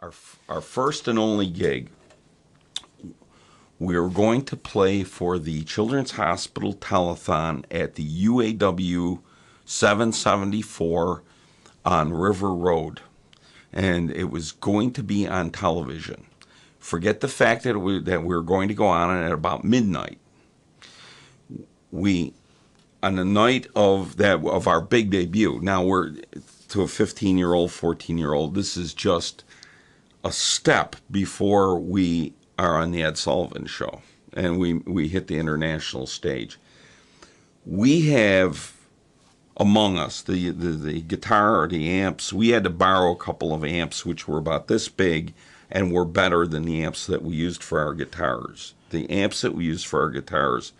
our first and only gig, we were going to play for the Children's Hospital Telethon at the UAW 774 on River Road. And it was going to be on television. Forget the fact that we were going to go on at about midnight. On the night of our big debut, now we're to a 15-year-old, 14-year-old, this is just a step before we are on the Ed Sullivan Show, and we hit the international stage. We have among us the guitar or the amps. We had to borrow a couple of amps which were about this big and were better than the amps that we used for our guitars. The amps that we used for our guitars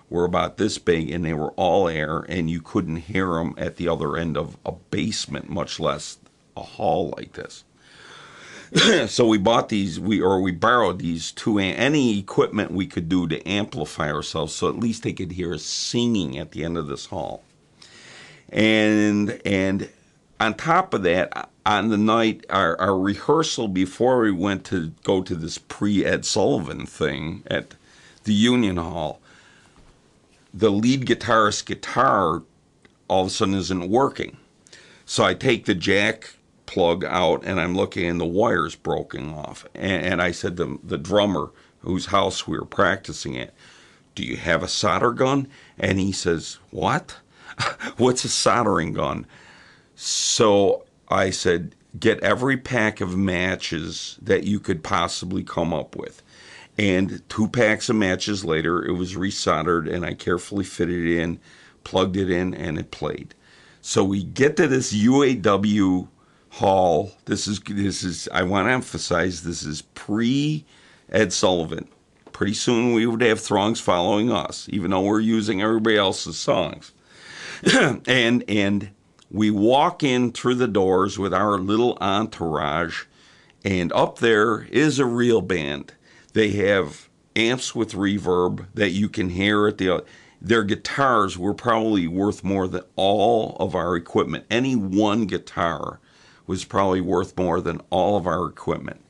were about this big, and they were all air, and you couldn't hear them at the other end of a basement, much less a hall like this. So we bought these, we borrowed these any equipment we could do to amplify ourselves, so at least they could hear us singing at the end of this hall. And on top of that, on the night, our rehearsal before we went to go to this pre-Ed Sullivan thing at the Union Hall, the lead guitarist's guitar all of a sudden isn't working. So I take the jack plug out, and I'm looking, and the wire's broken off. And I said to the drummer, whose house we were practicing at, "Do you have a solder gun?" And he says, "What? What's a soldering gun?" So I said, "Get every pack of matches that you could possibly come up with." And 2 packs of matches later, it was resoldered, and I carefully fitted it in, plugged it in, and it played. So we get to this UAW hall. This is I want to emphasize, this is pre-Ed Sullivan. Pretty soon we would have throngs following us, even though we're using everybody else's songs. and we walk in through the doors with our little entourage, and up there is a real band. They have amps with reverb that you can hear at their guitars were probably worth more than all of our equipment. Any one guitar was probably worth more than all of our equipment.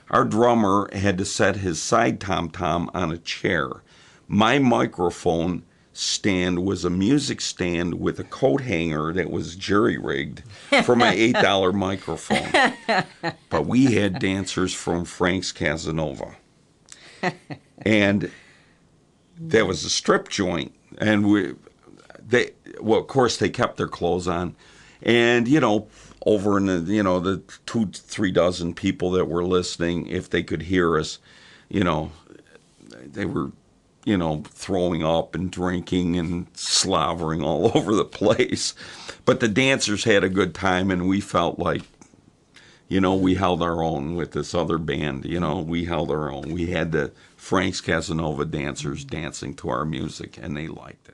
Our drummer had to set his side tom-tom on a chair. My microphone stand was a music stand with a coat hanger that was jury-rigged for my $8 microphone. But we had dancers from Frank's Casanova. And there was a strip joint, and of course they kept their clothes on. And, over in the 2-3 dozen people that were listening, if they could hear us, they were, throwing up and drinking and slavering all over the place. But the dancers had a good time, and we felt like, we held our own with this other band. We held our own. We had the Frank's Casanova dancers dancing to our music, and they liked it.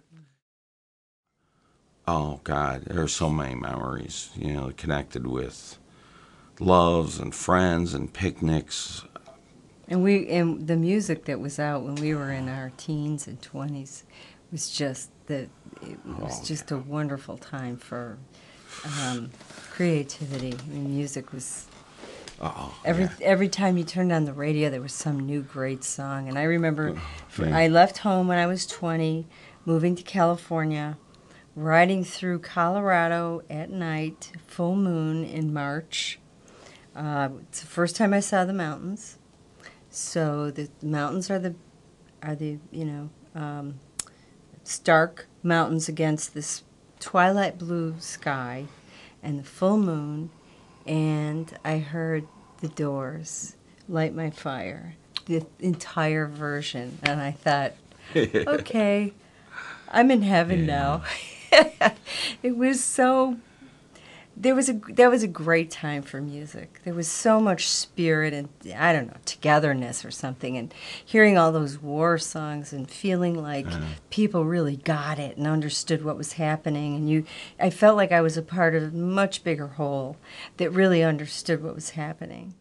Oh, God, there are so many memories, connected with loves and friends and picnics. And the music that was out when we were in our teens and 20s was just a wonderful time for creativity. I mean, music was every time you turned on the radio, there was some new great song. And I remember I left home when I was 20, moving to California, riding through Colorado at night, full moon in March. It's the first time I saw the mountains. So the mountains are the stark mountains against this twilight blue sky and the full moon, and I heard the Doors, Light My Fire, the entire version, and I thought, okay, I'm in heaven now. It was so. That was a great time for music. There was so much spirit and, I don't know, togetherness or something, and hearing all those war songs and feeling like people really got it and understood what was happening, and I felt like I was a part of a much bigger whole that really understood what was happening.